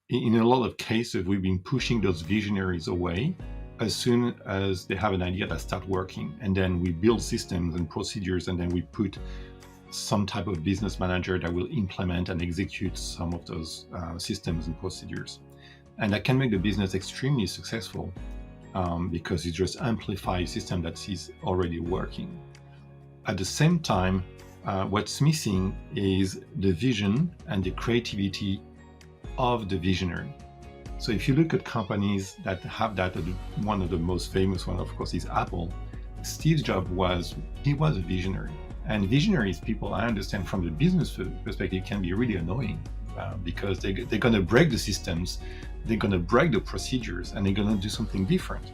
in a lot of cases, we've been pushing those visionaries away as soon as they have an idea that starts working. And then we build systems and procedures, and then we put some type of business manager that will implement and execute some of those systems and procedures. And that can make the business extremely successful because it just amplifies a system that is already working. At the same time, what's missing is the vision and the creativity of the visionary. So if you look at companies that have that, one of the most famous one, of course, is Apple. Steve Jobs was a visionary. And visionaries people, I understand from the business perspective, can be really annoying because they're going to break the systems, they're going to break the procedures, and they're going to do something different.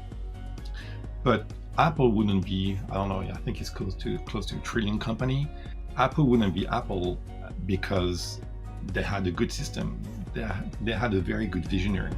But Apple wouldn't be, I don't know, I think it's close to $1 trillion company. Apple wouldn't be Apple because they had a good system. They had a very good visionary.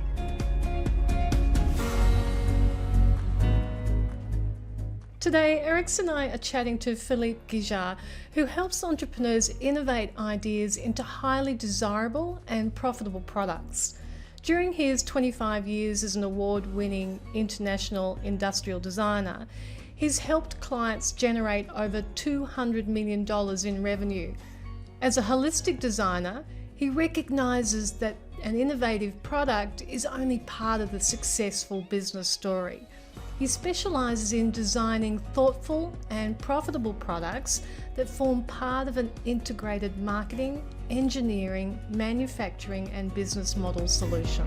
Today, Eric and I are chatting to Philippe Guichard, who helps entrepreneurs innovate ideas into highly desirable and profitable products. During his 25 years as an award-winning international industrial designer, he's helped clients generate over $200 million in revenue. As a holistic designer, he recognises that an innovative product is only part of the successful business story. He specialises in designing thoughtful and profitable products that form part of an integrated marketing, engineering, manufacturing and business model solution.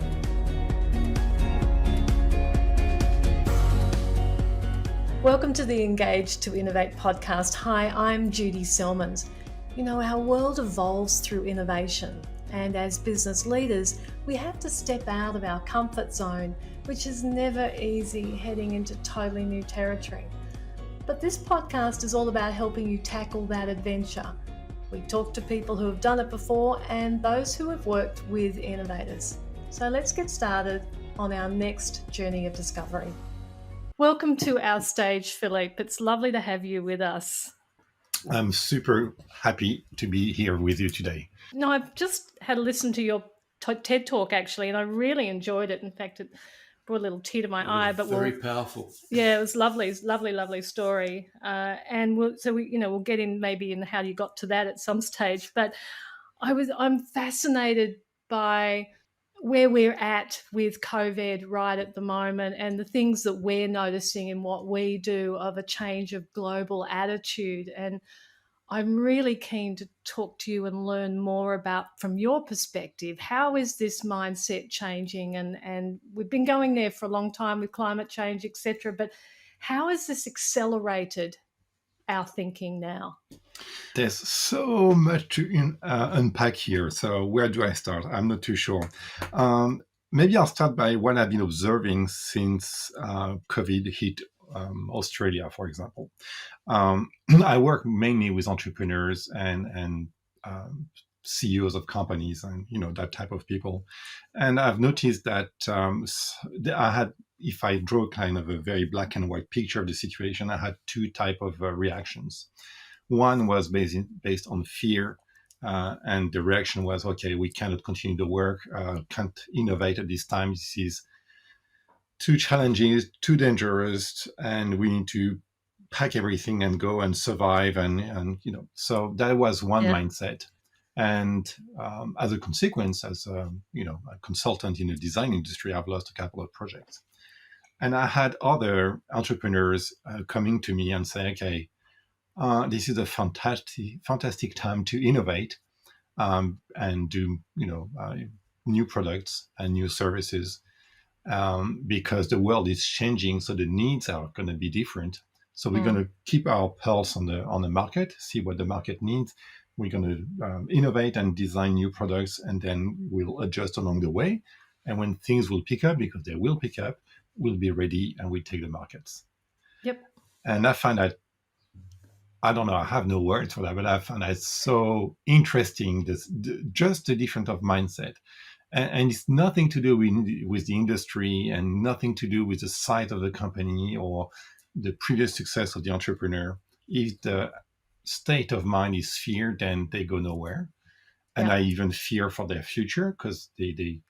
Welcome to the Engage to Innovate podcast. Hi, I'm Judy Selmans. You know, our world evolves through innovation, and as business leaders, we have to step out of our comfort zone, which is never easy heading into totally new territory. But this podcast is all about helping you tackle that adventure. We talk to people who have done it before and those who have worked with innovators. So let's get started on our next journey of discovery. Welcome to our stage, Philippe. It's lovely to have you with us. I'm super happy to be here with you today. No, I've just had a listen to your TED Talk actually, and I really enjoyed it. In fact, it brought a little tear to my eye. But very powerful. Yeah, it was lovely, lovely story. And we'll get in maybe in how you got to that at some stage. But I'm fascinated by where we're at with COVID right at the moment and the things that we're noticing in what we do of a change of global attitude. And I'm really keen to talk to you and learn more about, from your perspective, how is this mindset changing? And we've been going there for a long time with climate change, etc. But how has this accelerated our thinking now? There's so much to unpack here. So where do I start? I'm not too sure. Maybe I'll start by what I've been observing since COVID hit Australia, for example. I work mainly with entrepreneurs and CEOs of companies and that type of people, and I've noticed that I had, if I draw kind of a very black and white picture of the situation, I had two type of reactions. One was based on fear, and the reaction was, okay, we cannot continue the work, can't innovate at this time. This is too challenging, too dangerous, and we need to pack everything and go and survive. And so that was one mindset. And as a consequence, as a consultant in the design industry, I've lost a couple of projects. And I had other entrepreneurs coming to me and say, okay, this is a fantastic time to innovate and do new products and new services because the world is changing, so the needs are going to be different. So we're going to keep our pulse on the market, see what the market needs. We're going to innovate and design new products, and then we'll adjust along the way. And when things will pick up, because they will pick up, we'll be ready and we take the markets. Yep. And I find that, I don't know, I have no words for that, but I find that so interesting, just the difference of mindset. And it's nothing to do with the industry and nothing to do with the size of the company or the previous success of the entrepreneur. If the state of mind is fear, then they go nowhere. And I even fear for their future because they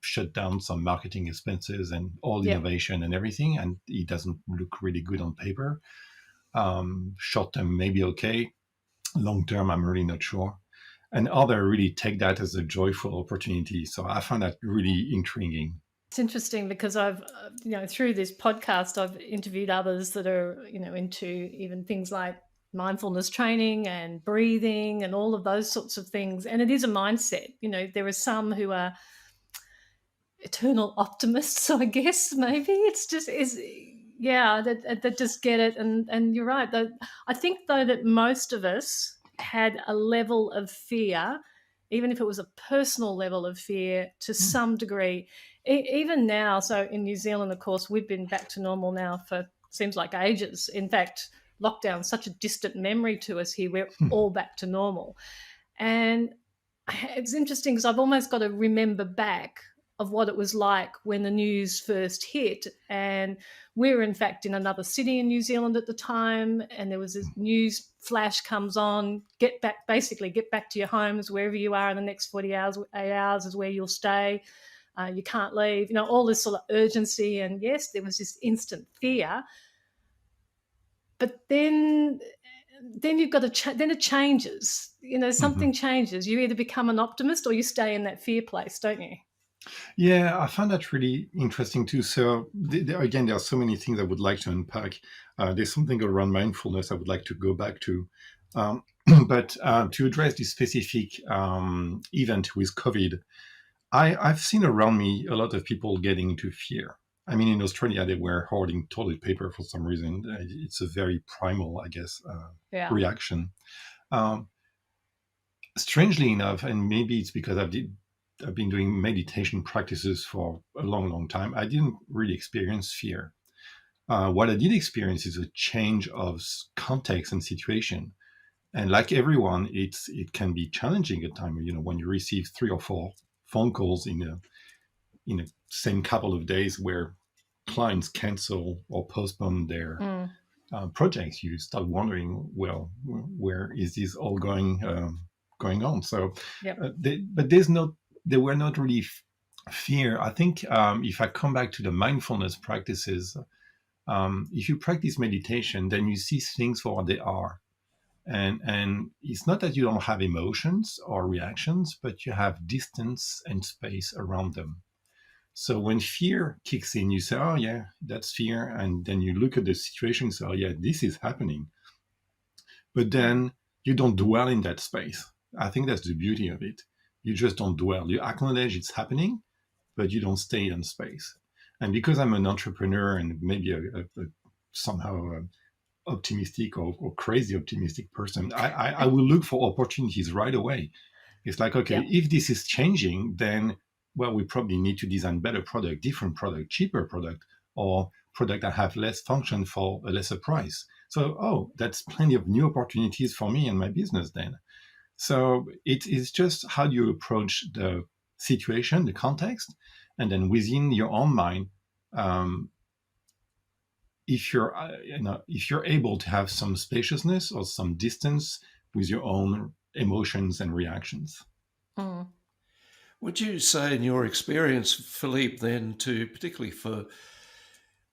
shut down some marketing expenses and all Yep. innovation and everything, and it doesn't look really good on paper. Short term, maybe okay. Long term, I'm really not sure. And other really take that as a joyful opportunity. So I find that really intriguing. It's interesting because I've, through this podcast, I've interviewed others that are, into even things like mindfulness training and breathing and all of those sorts of things. And it is a mindset. There are some who are eternal optimists, I guess. Maybe it's just is yeah that just get it. And you're right. I think though that most of us had a level of fear, even if it was a personal level of fear to some degree. Even now, so in New Zealand, of course, we've been back to normal now for seems like ages. In fact, lockdown's such a distant memory to us here. We're all back to normal. And it's interesting because I've almost got to remember back of what it was like when the news first hit. And we were, in fact, in another city in New Zealand at the time. And there was this news flash comes on, get back to your homes, wherever you are in the next 40 hours, 8 hours is where you'll stay. You can't leave, all this sort of urgency. And yes, there was this instant fear. But then you've got to then it changes. Something changes. You either become an optimist or you stay in that fear place, don't you? Yeah, I found that really interesting too. So again, there are so many things I would like to unpack. There's something around mindfulness I would like to go back to. Um, but to address this specific event with COVID, I've seen around me a lot of people getting into fear. I mean, in Australia, they were hoarding toilet paper for some reason. It's a very primal, I guess, Yeah. reaction. Um, Strangely enough, and maybe it's because I've been doing meditation practices for a long, long time, I didn't really experience fear. What I did experience is a change of context and situation. And like everyone, it can be challenging at times. When you receive 3 or 4 phone calls in a same couple of days where clients cancel or postpone their projects, you start wondering, well, where is this all going on? So, Yep. but there were not really fear. I think if I come back to the mindfulness practices, if you practice meditation, then you see things for what they are. And it's not that you don't have emotions or reactions, but you have distance and space around them. So when fear kicks in, you say, "Oh yeah, that's fear," and then you look at the situation and say, "Oh yeah, this is happening." But then you don't dwell in that space. I think that's the beauty of it. You just don't dwell. You acknowledge it's happening, but you don't stay in space. And because I'm an entrepreneur and maybe somehow optimistic or crazy optimistic person, I will look for opportunities right away. It's like, okay, Yep. if this is changing, then, well, we probably need to design better product, different product, cheaper product, or product that have less function for a lesser price. So, oh, that's plenty of new opportunities for me and my business then. So it is just how you approach the situation, the context, and then within your own mind, um, if you're able to have some spaciousness or some distance with your own emotions and reactions. Mm. Would you say, in your experience, Philippe, then, to particularly for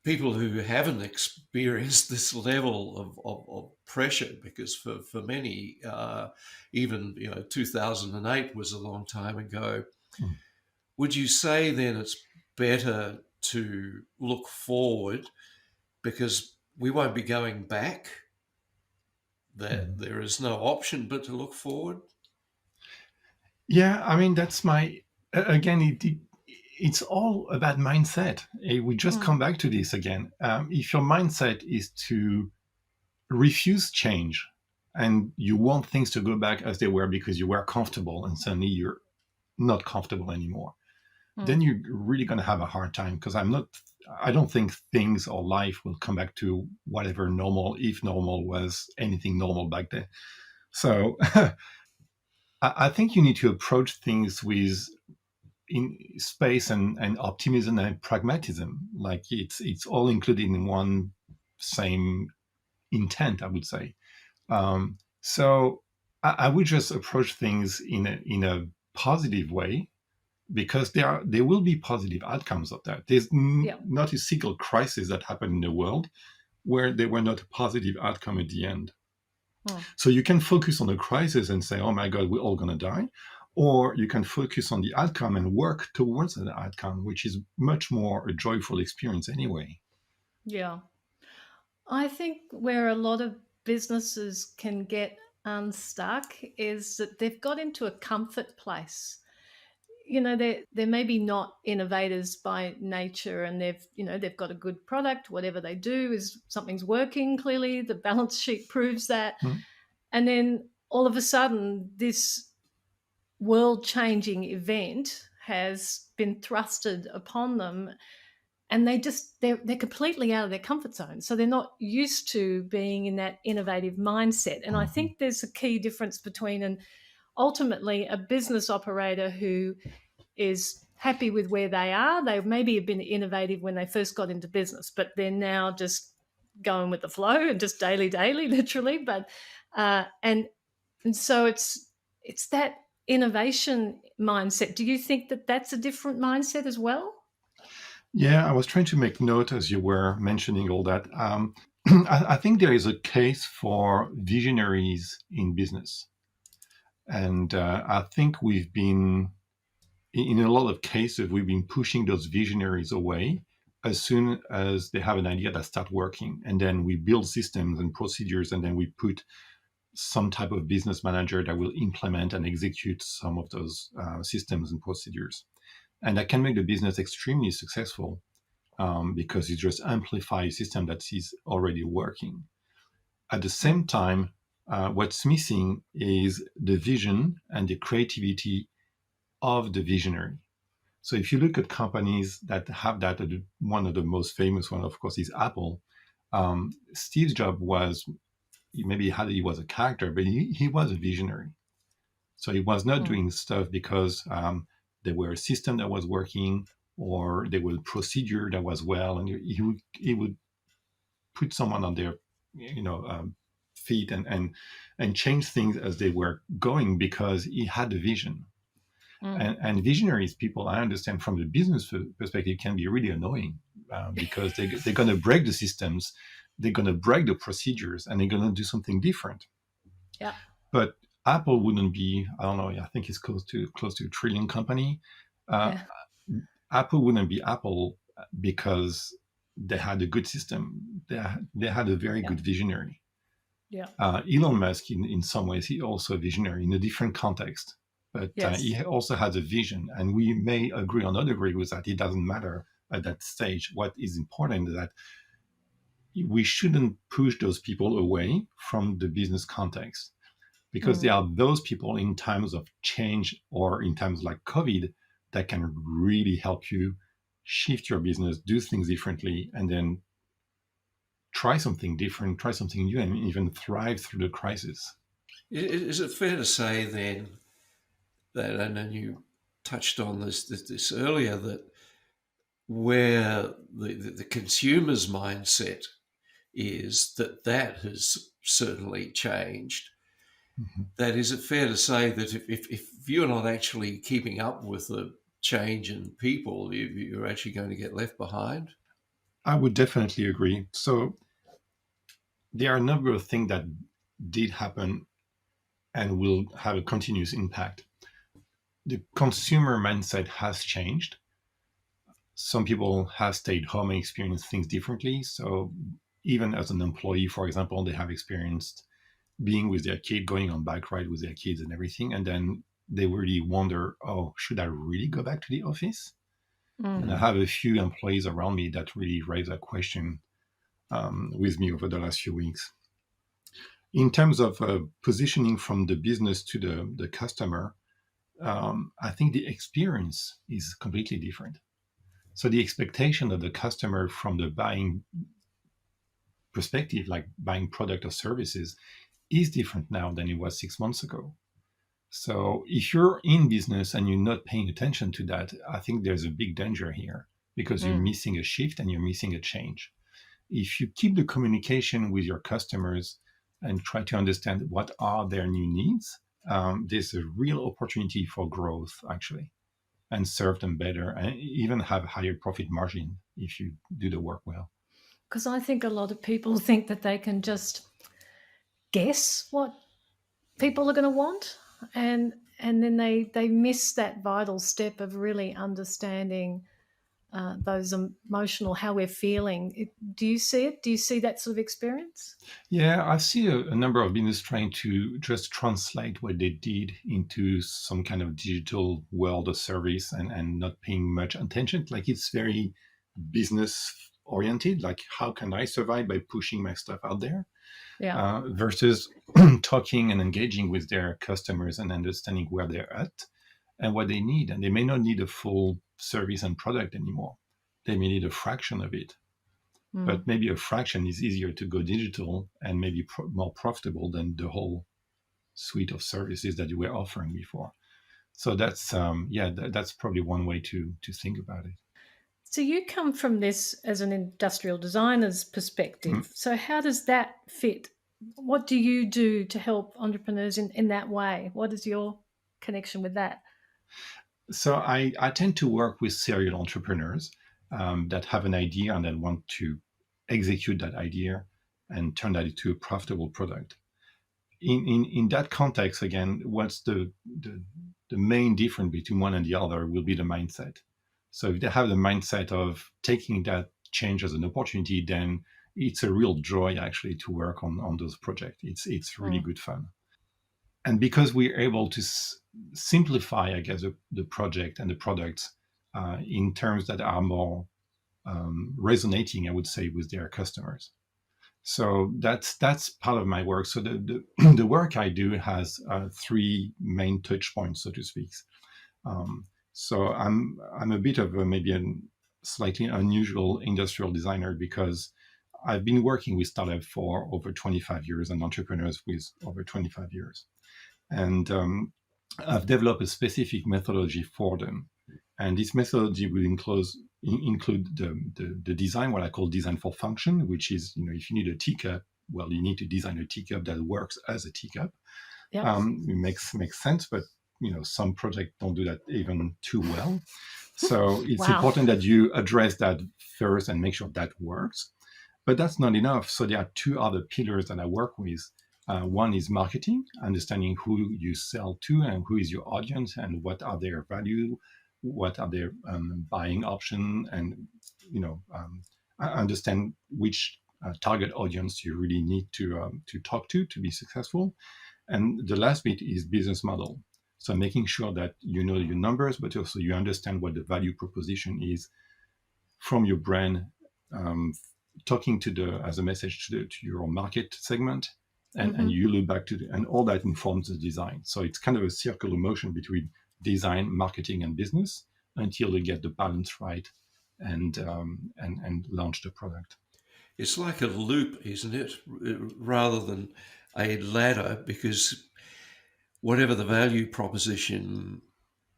people who haven't experienced this level of pressure, because for many, even 2008 was a long time ago, Mm. would you say then it's better to look forward because we won't be going back? That there is no option but to look forward? Yeah, I mean that's my again. It's all about mindset. We just come back to this again. If your mindset is to refuse change, and you want things to go back as they were because you were comfortable, and suddenly you're not comfortable anymore, then you're really going to have a hard time. Because I don't think things or life will come back to whatever normal, if normal was anything normal back then. So I think you need to approach things with in space and optimism and pragmatism. Like it's all included in one same intent, I would say. So I would just approach things in a positive way, because there will be positive outcomes of that. There's Yeah. not a single crisis that happened in the world where there were not a positive outcome at the end. Hmm. So you can focus on the crisis and say, oh my God, we're all going to die. Or you can focus on the outcome and work towards that outcome, which is much more a joyful experience anyway. Yeah. I think where a lot of businesses can get unstuck is that they've got into a comfort place. They're maybe not innovators by nature, and they've got a good product. Whatever they do is something's working. Clearly, the balance sheet proves that. Hmm. And then all of a sudden, this world-changing event has been thrusted upon them, and they're completely out of their comfort zone, so they're not used to being in that innovative mindset. And I Hmm. think there's a key difference between ultimately a business operator who is happy with where they are. They maybe have been innovative when they first got into business, but they're now just going with the flow and just daily literally. But and so it's that innovation mindset. Do you think that that's a different mindset as well? Yeah, I was trying to make note as you were mentioning all that. I think there is a case for visionaries in business. And I think we've been, in a lot of cases, we've been pushing those visionaries away as soon as they have an idea that start working. And then we build systems and procedures, and then we put some type of business manager that will implement and execute some of those systems and procedures. And that can make the business extremely successful because it just amplifies a system that is already working. At the Mm, same time, what's missing is the vision and the creativity of the visionary. So if you look at companies that have that, one of the most famous one, of course, is Apple. Steve Jobs was, maybe he was a character, but he was a visionary. So he was not mm, doing stuff because there were a system that was working or there was a procedure that was well, and he would put someone on their feet and change things as they were going because he had a vision. mm. And visionaries people, I understand from the business perspective, can be really annoying because they're going to break the systems, they're going to break the procedures, and they're going to do something different. Yeah, But Apple wouldn't be, I don't know, I think it's close to a trillion company. Uh, yeah, Apple wouldn't be Apple because they had a good system. They had a very yeah, good visionary. yeah. Elon Musk, in some ways, he also a visionary in a different context, but Yes. he also has a vision. And we may agree or not agree with that. It doesn't matter at that stage. What is important is that we shouldn't push those people away from the business context because there Mm. are those people in times of change or in times like COVID that can really help you shift your business, do things differently, and then try something different, try something new, and even thrive through the crisis. Is it fair to say then that, and then you touched on this earlier, that where the consumer's mindset is that has certainly changed. Mhm. That is it fair to say that if you're not actually keeping up with the change in people, you're actually going to get left behind? I would definitely agree. So there are a number of things that did happen and will have a continuous impact. The consumer mindset has changed. Some people have stayed home and experienced things differently. So even as an employee, for example, they have experienced being with their kid, going on bike ride with their kids and everything. And then they really wonder, oh, should I really go back to the office? And I Mm. have a few employees around me that really raise that question with me over the last few weeks. In terms of positioning from the business to the customer, I think the experience is completely different. So the expectation of the customer from the buying perspective, like buying product or services, is different now than it was 6 months ago. So if you're in business and you're not paying attention to that, I think there's a big danger here because you're Mm. missing a shift and you're missing a change. If you keep the communication with your customers and try to understand what are their new needs, there's a real opportunity for growth, actually. and serve them better, and even have higher profit margin if you do the work well. Because I think a lot of people think that they can just guess what people are going to want, and then they miss that vital step of really understanding those emotional, how we're feeling. Do you see it? Do you see that sort of experience? Yeah, I see a number of business trying to just translate what they did into some kind of digital world of service, and not paying much attention. Like it's very business oriented. Like how can I survive by pushing my stuff out there? Yeah. Versus talking and engaging with their customers and understanding where they're at and what they need. And they may not need a full service and product anymore. They may need a fraction of it, Mm. but maybe a fraction is easier to go digital and maybe more profitable than the whole suite of services that you were offering before. So that's that's probably one way to think about it. So you come from this as an industrial designer's Mm. perspective. So how does that fit? What do you do to help entrepreneurs in that way? What is your connection with that? So I tend to work with serial entrepreneurs that have an idea and that want to execute that idea and turn that into a profitable product. In that context, again, what's the main difference between one and the other will be the mindset. So if they have the mindset of taking that change as an opportunity, then it's a real joy actually to work on those projects. It's really Mm. good fun. And because we're able to simplify, I guess, the project and the products in terms that are more resonating, I would say, with their customers. So that's part of my work. So the work I do has three main touch points, so to speak. So I'm a bit of maybe a slightly unusual industrial designer because I've been working with startups for over 25 years and entrepreneurs with over 25 years. And I've developed a specific methodology for them. And this methodology will include the design, what I call design for function, which is, if you need a teacup, well, you need to design a teacup that works as a teacup. Yep. It makes sense, but some projects don't do that even too well. So it's Wow. important that you address that first and make sure that works. But that's not enough. So there are two other pillars that I work with. One is marketing, understanding who you sell to and who is your audience and what are their value, what are their buying option, and understand which target audience you really need to talk to be successful. And the last bit is business model. So making sure that you know your numbers, but also you understand what the value proposition is from your brand, talking as a message to your market segment, and you look back to and all that informs the design. So it's kind of a circular motion between design, marketing, and business until you get the balance right and launch the product. It's like a loop, isn't it? Rather than a ladder, because whatever the value proposition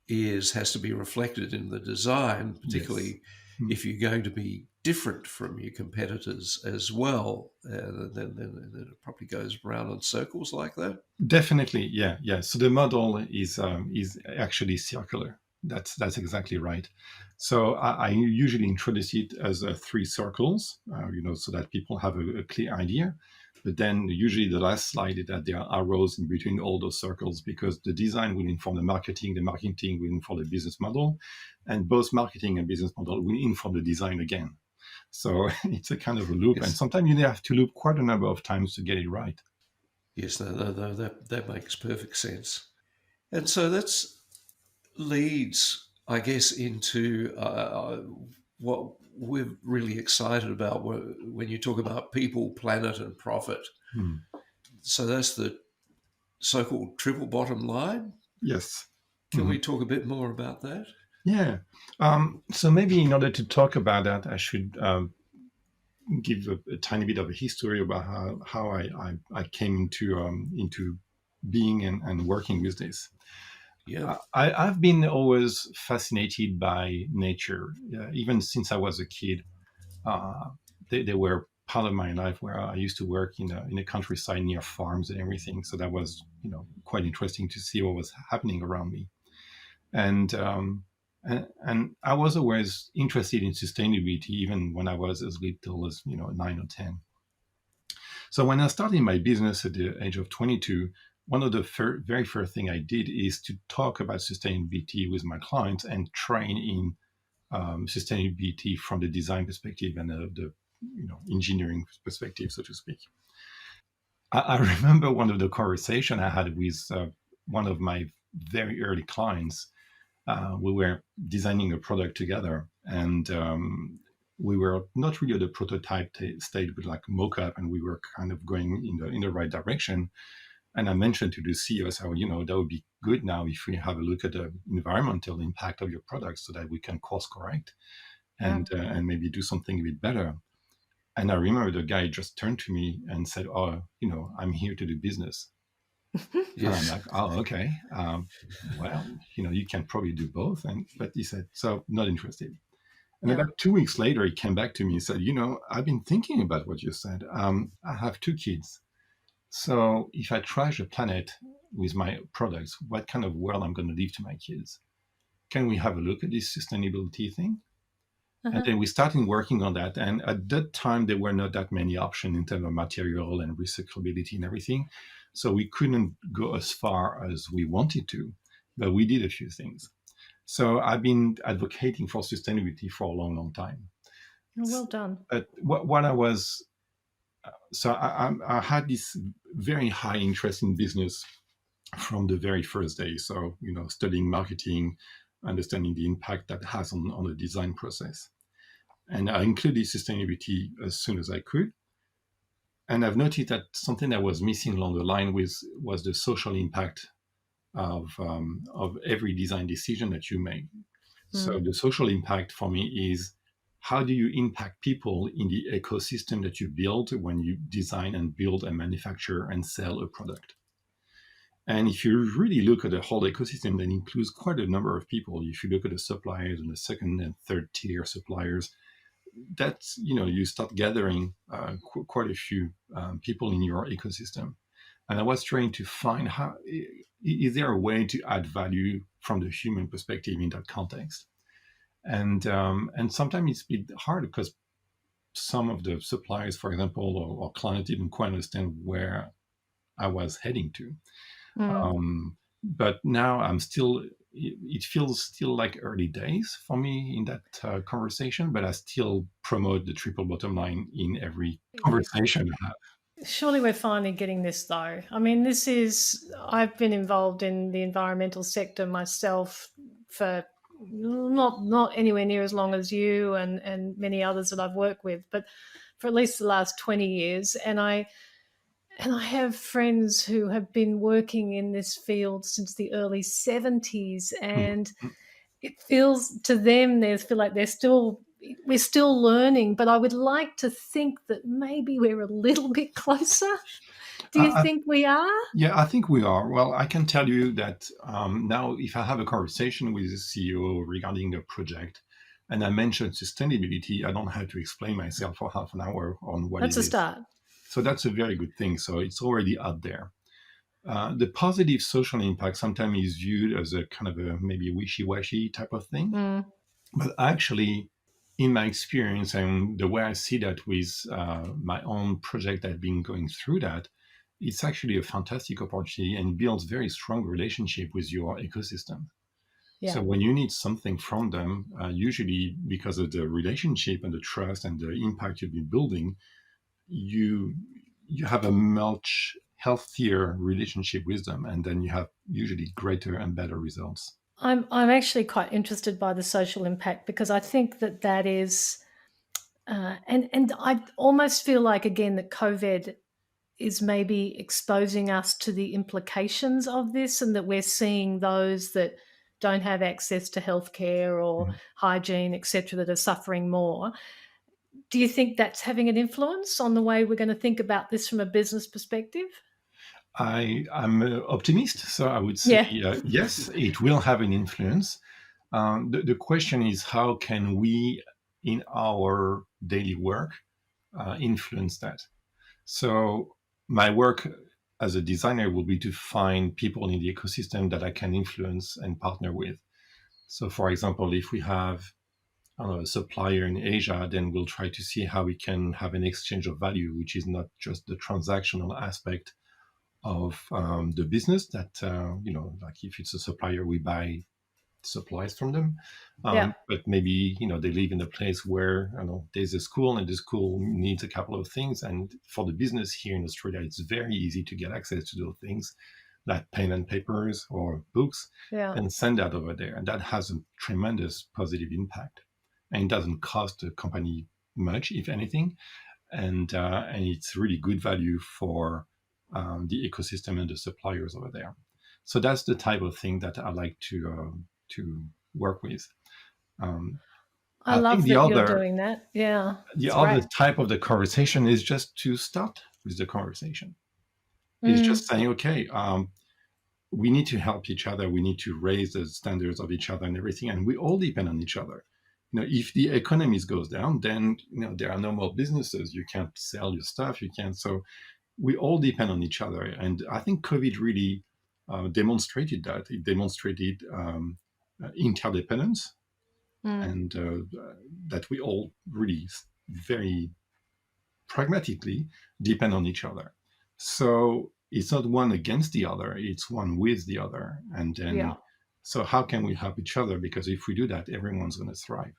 is has to be reflected in the design, particularly Yes. if you're going to be different from your competitors as well. Then it probably goes round in circles like that. Definitely, yeah. So the model is actually circular. That's exactly right. So I usually introduce it as three circles, so that people have a clear idea. But then usually the last slide is that there are arrows in between all those circles because the design will inform the marketing will inform the business model, and both marketing and business model will inform the design again. So it's a kind of a loop, and Yes, sometimes you have to loop quite a number of times to get it right. yes, no, that makes perfect sense. And so that's leads, I guess, into what we're really excited about when you talk about people, planet, and profit. Hmm. So that's the so-called triple bottom line. Yes. Can Mhm. we talk a bit more about that? Yeah. So maybe in order to talk about that, I should give a tiny bit of a history about how I came into being and working with this. Yeah. I've been always fascinated by nature, even since I was a kid. Uh, they were part of my life where I used to work in a countryside near farms and everything. So that was quite interesting to see what was happening around me. And And I was always interested in sustainability, even when I was as little as 9 or 10. So when I started my business at the age of 22, one of the very first thing I did is to talk about sustainability with my clients and train in sustainability from the design perspective and the engineering perspective, so to speak. I remember one of the conversation I had with one of my very early clients. We were designing a product together, and we were not really at the prototype stage, but like mock-up, and we were kind of going in the right direction. And I mentioned to the CEO, so that would be good now if we have a look at the environmental impact of your product, so that we can course correct Yeah. and maybe do something a bit better. And I remember the guy just turned to me and said, "Oh, I'm here to do business." And I'm Yes. like, "Oh, okay. Well, you can probably do both." But he said, "So not interested." And Yeah. about 2 weeks later, he came back to me and said, "I've been thinking about what you said. I have 2 kids. So if I trash the planet with my products, what kind of world I'm going to leave to my kids? Can we have a look at this sustainability thing?" And Uh-huh. then we started working on that. And at that time, there were not that many options in terms of material and recyclability and everything. So we couldn't go as far as we wanted to, but we did a few things. So I've been advocating for sustainability for a long, long time. Oh, well done. But what I was, so I had this very high interest in business from the very first day. So, studying marketing, understanding the impact that has on the design process. And I included sustainability as soon as I could. And I've noticed that something that was missing along the line was the social impact of every design decision that you make. So Mm. the social impact for me is, how do you impact people in the ecosystem that you build when you design and build and manufacture and sell a product? And if you really look at the whole ecosystem, that includes quite a number of people. If you look at the suppliers and the second and third tier suppliers, that's you start gathering quite a few people in your ecosystem. And I was trying to find, how is there a way to add value from the human perspective in that context. And sometimes it's a bit hard because some of the suppliers, for example, or clients, didn't quite understand where I was heading to. Mm. But now I'm still, it feels still like early days for me in that conversation, but I still promote the triple bottom line in every conversation I have. Surely we're finally getting this though. I mean, I've been involved in the environmental sector myself for not anywhere near as long as you and many others that I've worked with, but for at least the last 20 years. And I have friends who have been working in this field since the early 70s, Mhm. and it feels to them, they feel like we're still learning, but I would like to think that maybe we're a little bit closer. Do you I, think we are? Yeah, I think we are. Well, I can tell you that now, if I have a conversation with the CEO regarding the project and I mention sustainability, I don't have to explain myself for half an hour on what That's it a is. start. So that's a very good thing. So it's already out there. The positive social impact sometimes is viewed as a kind of a maybe wishy-washy type of thing. Mm, But actually, in my experience and the way I see that with my own project I've been going through that, it's actually a fantastic opportunity and builds very strong relationship with your ecosystem. yeah. So when you need something from them, usually because of the relationship and the trust and the impact you've been building, you you have a much healthier relationship with them, and then you have usually greater and better results. I'm actually quite interested by the social impact because I think that is, and I almost feel like again that COVID is maybe exposing us to the implications of this, and that we're seeing those that don't have access to healthcare or Mhm. hygiene, etc., that are suffering more. Do you think that's having an influence on the way we're going to think about this from a business perspective? I'm an optimist, so I would say Yeah. yes, it will have an influence. The question is, how can we, in our daily work, influence that? So my work as a designer will be to find people in the ecosystem that I can influence and partner with. So, for example, if we have, I don't know, a supplier in Asia, then we'll try to see how we can have an exchange of value, which is not just the transactional aspect of the business that, like if it's a supplier, we buy supplies from them. Yeah. But maybe, they live in a place where, I don't know, there's a school and the school needs a couple of things. And for the business here in Australia, it's very easy to get access to those things like pen and papers or books Yeah. and send that over there. And that has a tremendous positive impact. And it doesn't cost the company much, if anything. And it's really good value for the ecosystem and the suppliers over there. So that's the type of thing that I like to work with. Um, I I think love the that you're other doing that. Yeah. the It's other great. type of the conversation is just to start with the conversation. It's Mm. just saying, okay, we need to help each other. We need to raise the standards of each other and everything, and we all depend on each other. If the economies goes down, then there are no more businesses. You can't sell your stuff. You can't. So we all depend on each other, and I think COVID really demonstrated that. It demonstrated interdependence, Mm. and that we all really very pragmatically depend on each other. So it's not one against the other, it's one with the other. And Yeah. then, so how can we help each other? Because if we do that, everyone's going to thrive.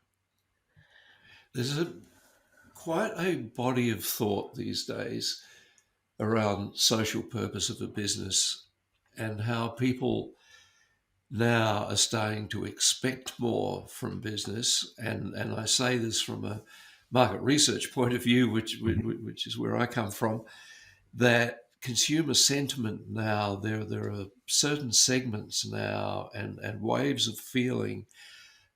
There's quite a body of thought these days around social purpose of a business and how people now are starting to expect more from business. And I say this from a market research point of view, which is where I come from, that consumer sentiment now, there are certain segments now and waves of feeling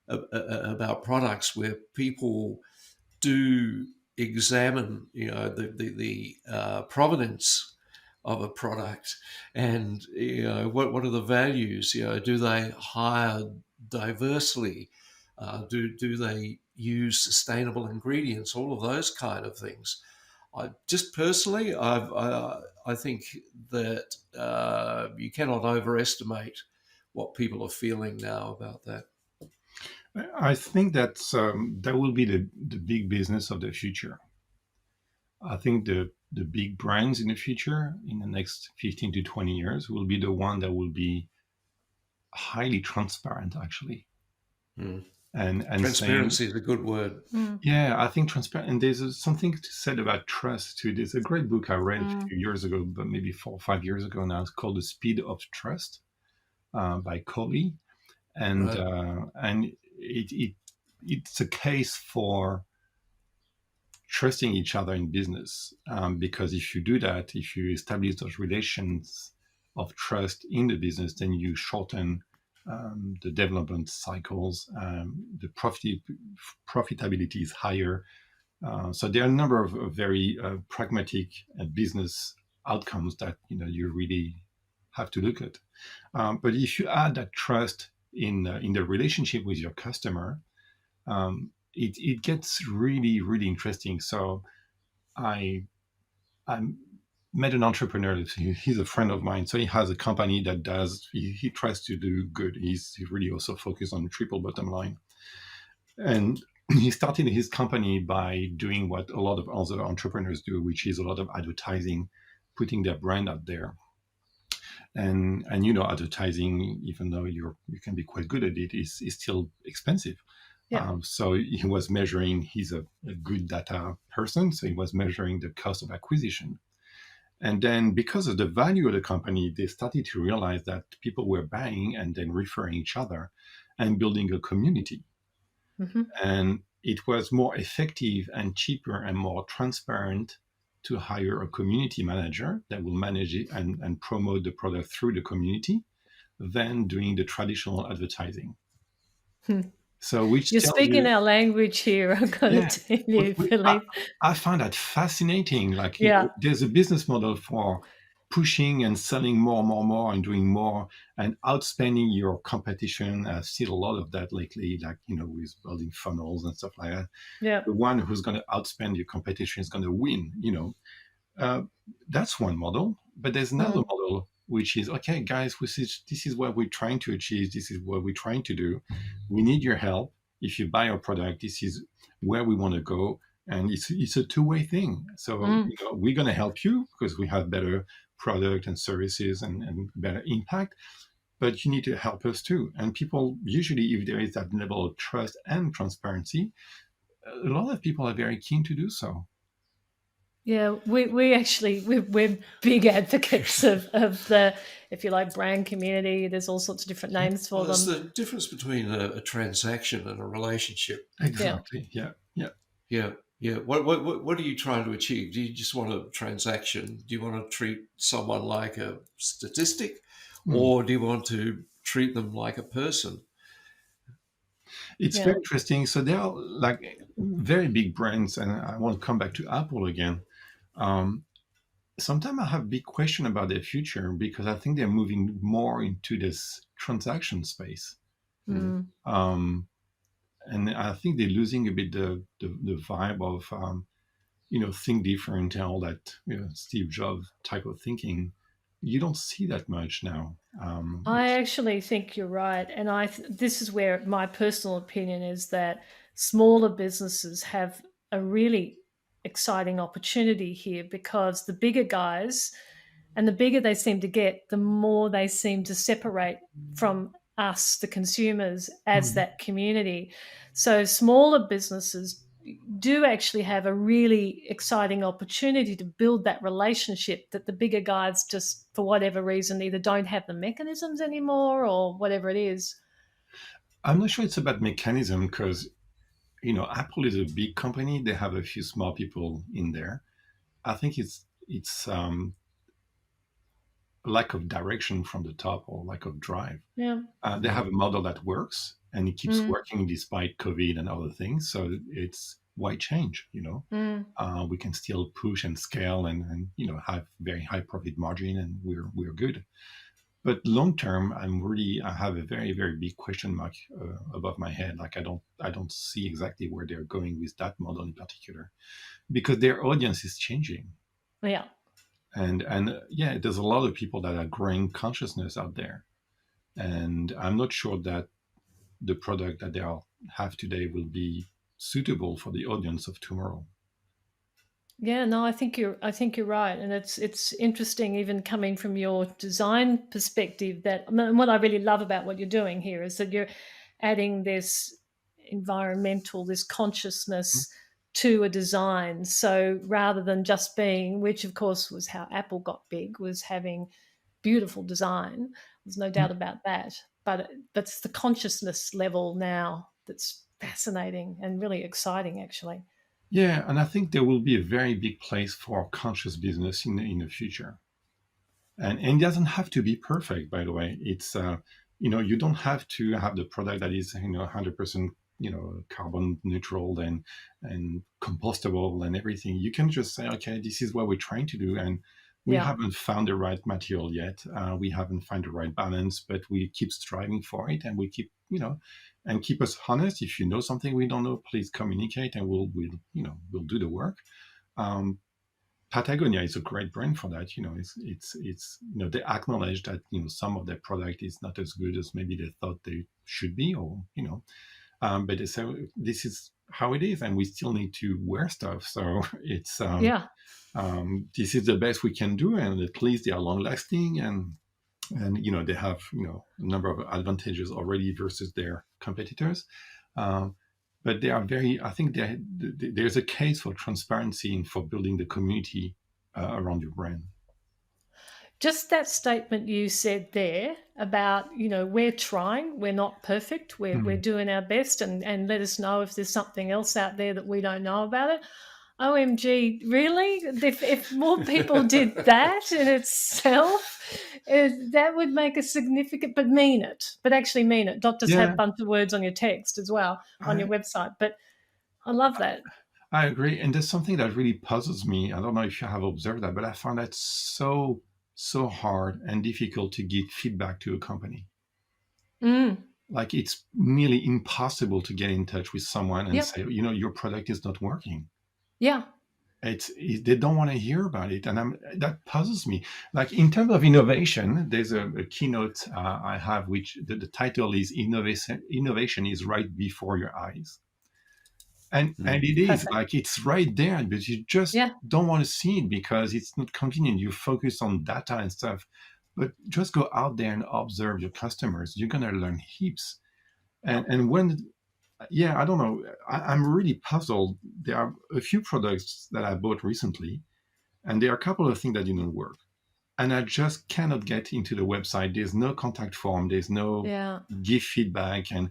about products where people do examine, the provenance of a product, and what are the values? Do they hire diversely? Do they use sustainable ingredients? All of those kind of things. I just personally, I think that you cannot overestimate what people are feeling now about that. I think that will be the big business of the future. I think the big brands in the future, in the next 15 to 20 years, will be the one that will be highly transparent, actually. Mm. And saying, Transparency is a good word. Mm. yeah, I think transparent. And there's something to said about trust too. There's a great book I read a Mm. few years ago, but maybe 4 or 5 years ago now. It's called The Speed of Trust by Coley, Right. and it's a case for trusting each other in business, because if you do that, if you establish those relations of trust in the business, then you shorten the development cycles. The profitability is higher. So there are a number of very pragmatic business outcomes that you really have to look at. But if you add that trust in the relationship with your customer, it gets really really interesting. So I I met an entrepreneur. He's a friend of mine. So he has a company that does. He tries to do good. He really also focused on triple bottom line, and he started his company by doing what a lot of other entrepreneurs do, which is a lot of advertising, putting their brand out there. And advertising, even though you can be quite good at it, is still expensive. Yeah. So he was measuring. He's a good data person, so he was measuring the cost of acquisition. And then, because of the value of the company, they started to realize that people were buying and then referring each other and building a community. Mm-hmm. And it was more effective and cheaper and more transparent to hire a community manager that will manage it and promote the product through the community than doing the traditional advertising. So, which You're tells speaking you, our language here, I've got to yeah, tell you, Philippe. I find that fascinating. Like, Yeah. there's a business model for pushing and selling more and doing more and outspending your competition. I've seen a lot of that lately, like, with building funnels and stuff like that. Yeah. The one who's going to outspend your competition is going to win. That's one model. But there's another Mm. model, which is, okay, guys, this is what we're trying to achieve. This is what we're trying to do. We need your help. If you buy our product, this is where we want to go. And it's a two-way thing. So, Mm. we're going to help you because we have better product and services and better impact, but you need to help us too. And people usually, if there is that level of trust and transparency, a lot of people are very keen to do so. Yeah, we actually we're big advocates of the, if you like, brand community. There's all sorts of different names Well, for there's them. the difference between a transaction and a relationship. Yeah. Exactly. Yeah. Yeah. Yeah, yeah. What are you trying to achieve? Do you just want a transaction? Do you want to treat someone like a statistic, Mm. or do you want to treat them like a person? It's Yeah. very interesting. So there are like very big brands, and I want to come back to Apple again. Um, Sometimes I have big question about their future because I think they're moving more into this transaction space. Mm. Mm. Um, and I think they're losing a bit the vibe of think different and all that Steve Jobs type of thinking. You don't see that much now. I actually think you're right, and this is where my personal opinion is that smaller businesses have a really exciting opportunity here, because the bigger guys, and the bigger they seem to get, the more they seem to separate from us, the consumers, as Mm. that community. So smaller businesses do actually have a really exciting opportunity to build that relationship that the bigger guys, just for whatever reason, either don't have the mechanisms anymore or whatever it is. I'm not sure it's about mechanism because Apple is a big company. They have a few small people in there. I think it's lack of direction from the top or lack of drive. Yeah. They have a model that works and it keeps Mm, working despite COVID and other things. So it's why change? mm. We can still push and scale and have very high profit margin and we're good. But long term, I have a very very big question mark above my head. Like I don't see exactly where they're going with that model in particular because their audience is changing. Yeah. And yeah, there's a lot of people that are growing consciousness out there, and I'm not sure that the product that have today will be suitable for the audience of tomorrow. Yeah, no, I think you're right, and it's interesting, even coming from your design perspective. That, and what I really love about what you're doing here is that you're adding this environmental, this consciousness to a design. So rather than just being, which of course was how Apple got big, was having beautiful design. There's no doubt about that. But it's the consciousness level now that's fascinating and really exciting, actually. Yeah, and I think there will be a very big place for conscious business in the future. And it doesn't have to be perfect, by the way. It's you don't have to have the product that is 100% carbon neutral and compostable and everything. You can just say, okay, this is what we're trying to do, and we Yeah. haven't found the right material yet. We haven't found the right balance, but we keep striving for it, and we keep and keep us honest. If you know something we don't know, please communicate, and we'll do the work. Um, Patagonia is a great brand for that. It's they acknowledge that some of their product is not as good as maybe they thought they should be, or but they say this is how it is, and we still need to wear stuff. So it's Yeah. this is the best we can do, and at least they are long lasting, and they have a number of advantages already versus their competitors. Um, but they are very. I think there's a case for transparency and for building the community around your brand. Just that statement you said there about, we're trying, we're not perfect, we're Hmm. doing our best, and let us know if there's something else out there that we don't know about it. OMG, really? If more people did that in itself, that would make a significant, but mean it, but actually mean it, not just have a Yeah, bunch of words on your text as well, on your I website. But I love that. I agree, and there's something that really puzzles me. I don't know if you have observed that, but I found that so hard and difficult to give feedback to a company. Mm, Like it's nearly impossible to get in touch with someone and yep. say, your product is not working. Yeah. they don't want to hear about it, and that puzzles me. Like in terms of innovation, there's a keynote I have, which the title is "Innovation is right before your eyes," and Mm. it is Perfect. like it's right there, but you just Yeah. don't want to see it because it's not convenient. You focus on data and stuff, but just go out there and observe your customers. You're gonna learn heaps. Yeah. And when yeah, I don't know. I'm really puzzled. There are a few products that I bought recently, and there are a couple of things that didn't work. And I just cannot get into the website. There's no contact form. There's no Yeah. give feedback. And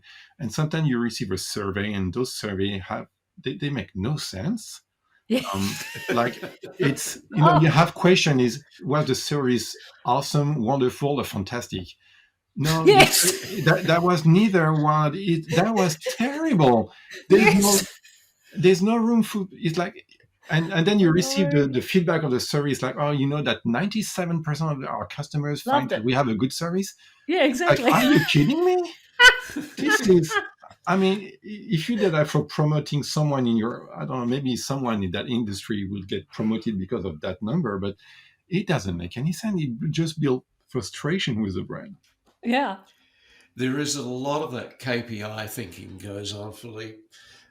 sometimes you receive a survey, and those surveys they make no sense. Yeah. Like it's you Oh, have question is was the service awesome, wonderful, or fantastic? No, yes. that was neither one. That was terrible. There's Yes. no there's no room for it's like and then I you receive know. the feedback of the service like, oh, that 97% of our customers find Loved that it. we have a good service. Yeah, Like, exactly. are you kidding me? This is I mean, if you did that for promoting someone in your, I don't know, maybe someone in that industry will get promoted because of that number, but it doesn't make any sense. It just build frustration with the brand. Yeah. There is a lot of that KPI thinking goes on, Philippe.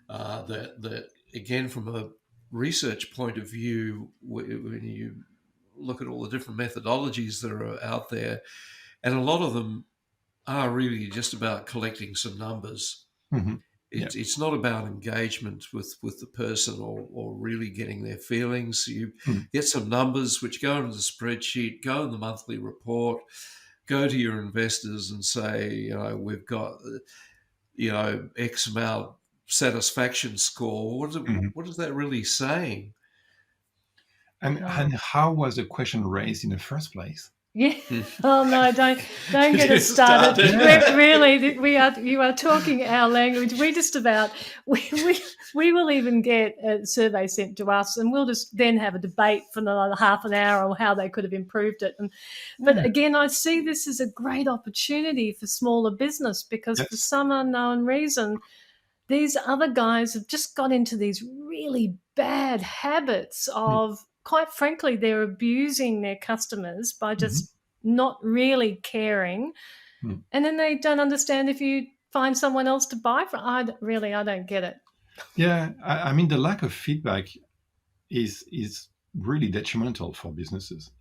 That again, from a research point of view, when you look at all the different methodologies that are out there, and a lot of them are really just about collecting some numbers. Hmm. Yeah. It's not about engagement with the person or really getting their feelings. You Mm-hmm. get some numbers which go into the spreadsheet, go in the monthly report, go to your investors and say, we've got, X amount satisfaction score. Mm-hmm. What is that really saying? No. And how was the question raised in the first place? Yeah. Hmm. Oh no, don't get us Just started. Yeah. Really, you are talking our language. We just about we will even get a survey sent to us, and we'll just then have a debate for another half an hour on how they could have improved it. But Yeah. again, I see this as a great opportunity for smaller business because for Yes. some unknown reason, these other guys have just got into these really bad habits of, quite frankly, they're abusing their customers by Mm-hmm. just not really caring. Mm. And then they don't understand if you find someone else to buy from. I don't get it. Yeah. I mean, the lack of feedback is really detrimental for businesses.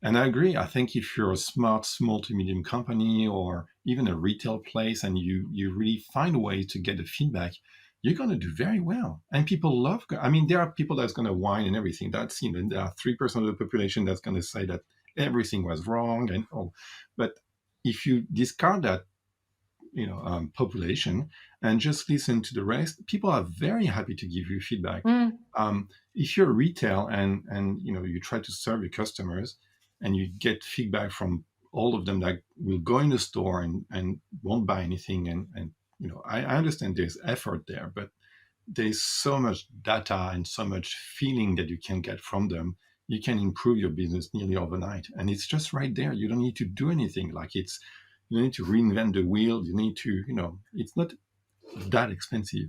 And I agree. I think if you're a smart small to medium company or even a retail place and you really find a way to get the feedback, you're going to do very well. And people love, I mean, there are people that's going to whine and everything. That's, there are 3% of the population that's going to say that everything was wrong and all. But if you discard that population and just listen to the rest, people are very happy to give you feedback. Mm, If you're retail and you try to serve your customers and you get feedback from all of them that will go in the store and won't buy anything, and I understand there's effort there, but there's so much data and so much feeling that you can get from them. You can improve your business nearly overnight, and it's just right there. You don't need to do anything. You don't need to reinvent the wheel. You need to, it's not that expensive.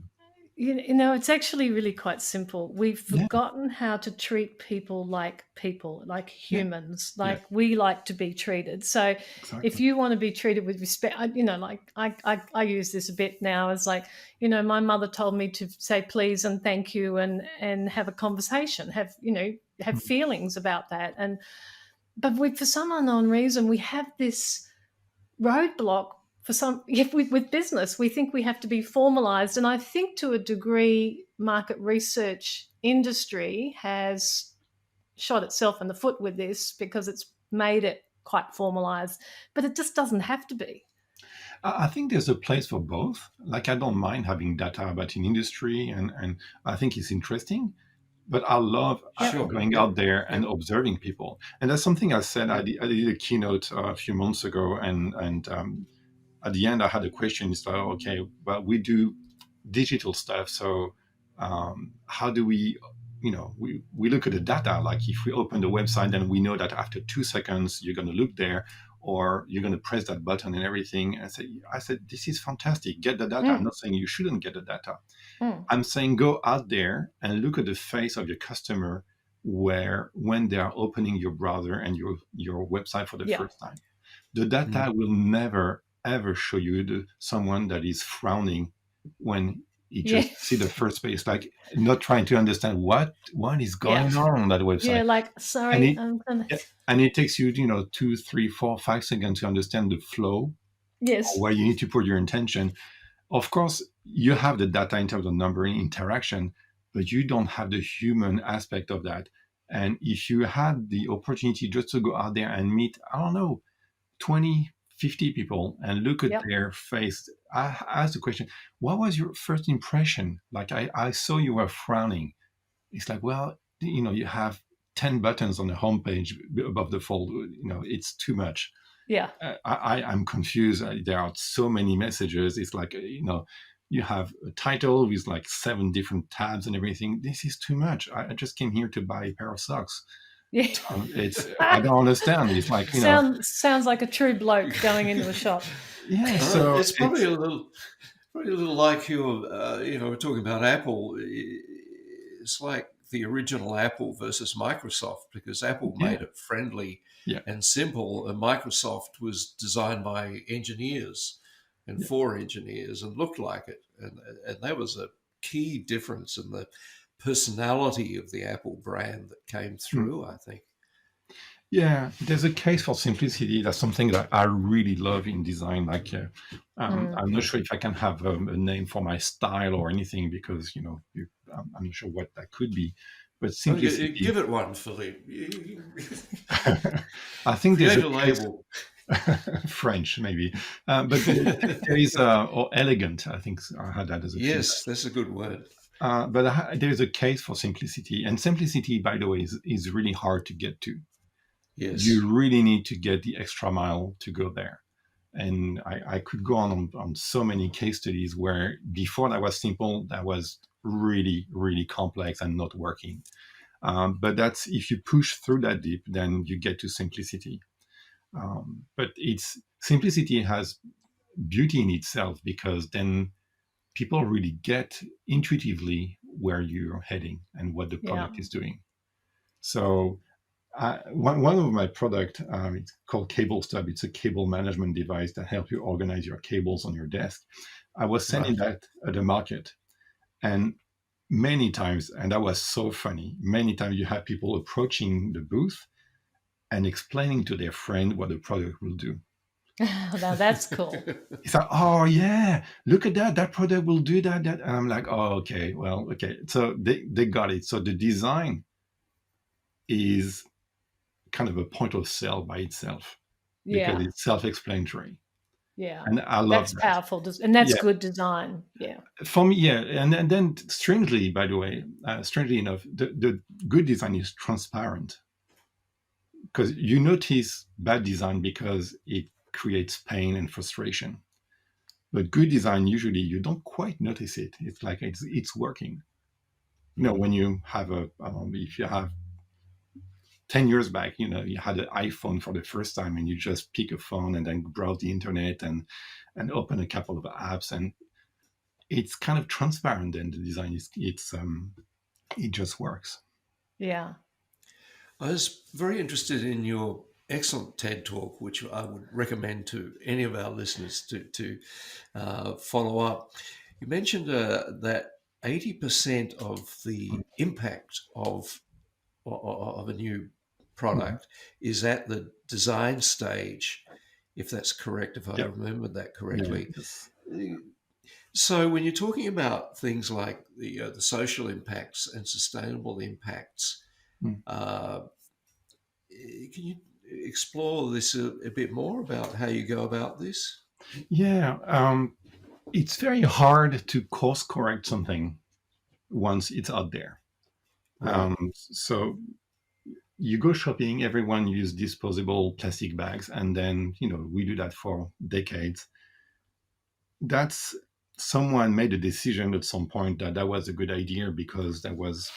it's actually really quite simple. We've Yeah, forgotten how to treat people, like yeah, humans, yeah, like we like to be treated. So if exactly. you want to be treated with respect, I use this a bit now as like, my mother told me to say please and thank you and have a conversation, have Mhm. feelings about that. But for some unknown reason, we have this roadblock for some if with business. We think we have to be formalized, and I think to a degree market research industry has shot itself in the foot with this because it's made it quite formalized, but it just doesn't have to be. I think there's a place for both. Like, I don't mind having data about an industry, and I think it's interesting. But I love Yep. Sure. going Yep. out there and Yep. observing people. And that's something I said. Yep. I did a keynote a few months ago, and at the end, I had a question. It's like, okay, well, we do digital stuff. So how do we look at the data? Like if we open the website, then we know that after 2 seconds, you're going to look there or you're going to press that button and everything. And I said, this is fantastic. Get the data. I'm Mm, not saying you shouldn't get the data. mm, I'm saying go out there and look at the face of your customer where when they are opening your browser and your website for the Yeah. first time, the data will never ever show you someone that is frowning when he Yeah. just see the first page, like not trying to understand what is Yeah. going on that Yeah. website. Like, And sorry, it I'm gonna. yeah, and it takes you, 2, 3, 4, 5 seconds to understand the flow or Yes. where you need to put your intention. Of course, you have the data in terms of numbering interaction, but you don't have the human aspect of that. And if you had the opportunity just to go out there and meet, I don't know, 20, 50 people and look at Yep. their face, I ask the question, what was your first impression? Like, I saw you were frowning. It's like, well, you have 10 buttons on the homepage above the fold. It's too much. Yeah. I'm confused. There are so many messages. It's like, you have a title with like 7 different tabs and everything. This is too much. I just came here to buy a pair of socks. Yeah. I don't understand. It's like, Sounds like a true bloke going into a shop. yeah. So It's probably a little like we're talking about Apple. It's like the original Apple versus Microsoft, because Apple yeah, made it friendly yeah, and simple, and Microsoft was designed by engineers and yeah. for engineers and looked like it, and that was a key difference in the personality of the Apple brand that came Mm. through, I think. Yeah, there's a case for simplicity. That's something that I really love in design. Like, Mm. I'm not sure if I can have a name for my style or anything because I'm not sure what that could be. But Oh, you simplicity, give it one, Philippe. I think there's Create a a case. label. French maybe, but there is or elegant. I think I had that as a Yes, feedback. that's a good word. But there's a case for simplicity, and simplicity, by the way, is really hard to get to. Yes. You really need to get the extra mile to go there. And I could go on so many case studies where before that was simple, that was really, really complex and not working. But that's if you push through that deep, then you get to simplicity. But it's simplicity has beauty in itself because then people really get intuitively where you're heading and what the Yeah. product is doing. So one of my product, it's called Cable Stub. It's a cable management device that helps you organize your cables on your desk. I was sending Right. that at the market, and many times, and that was so funny. Many times you have people approaching the booth and explaining to their friend what the product will do. Now that's cool. It's like, oh yeah, look at that. That product will do that. That. And I'm like, oh okay, well okay. So they got it. So the design is kind of a point of sale by itself because Yeah. it's self-explanatory, Yeah. and I love That's that. powerful. And that's Yeah, good design. Yeah. for me, yeah. And then strangely, by the way, strangely enough, the good design is transparent because you notice bad design because it creates pain and frustration. But good design, usually you don't quite notice it. It's like it's working. When you have if you have 10 years back, you had an iPhone for the first time and you just pick a phone and then browse the internet and open a couple of apps, and it's kind of transparent, and the design it just works. Yeah. I was very interested in your excellent TED talk, which I would recommend to any of our listeners to follow up. You mentioned that 80% of the impact of a new Mhm. product is at the design stage, if that's correct, if I Yeah, remembered that yeah, correctly. yes. So when you're talking about things like the social impacts and sustainable impacts, Mm. uh, can you explore this a bit more about how you go about this? Yeah, it's very hard to course correct something once it's out there. Right. So you go shopping, everyone use disposable plastic bags, and then we do that for decades. That's someone made a decision at some point that that was a good idea because that was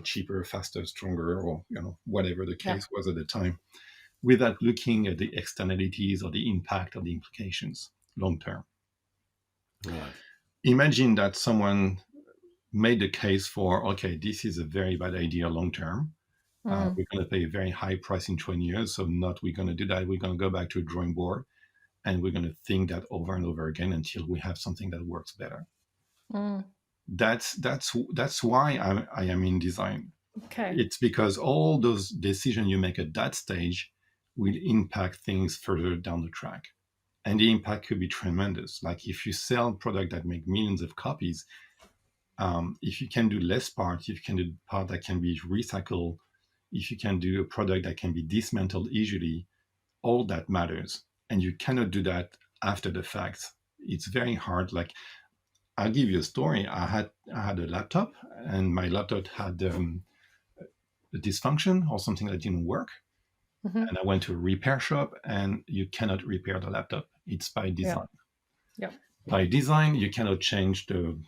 cheaper, faster, stronger, or whatever the Yeah. case was at the time, without looking at the externalities or the impact or the implications long term. Right. Imagine that someone made the case for, okay, this is a very bad idea long term, Mm. We're going to pay a very high price in 20 years. So not we're going to do that. We're going to go back to a drawing board and we're going to think that over and over again until we have something that works better. Mm. That's why I am in design. Okay. It's because all those decisions you make at that stage will impact things further down the track. And the impact could be tremendous. Like if you sell product that make millions of copies, if you can do less parts, if you can do part that can be recycled, if you can do a product that can be dismantled easily, all that matters. And you cannot do that after the fact. It's very hard. Like I'll give you a story. I had a laptop, and my laptop had a dysfunction or something that didn't work. Mm-hmm. And I went to a repair shop, and you cannot repair the laptop. It's by Yeah. design. Yeah. By design, you cannot change the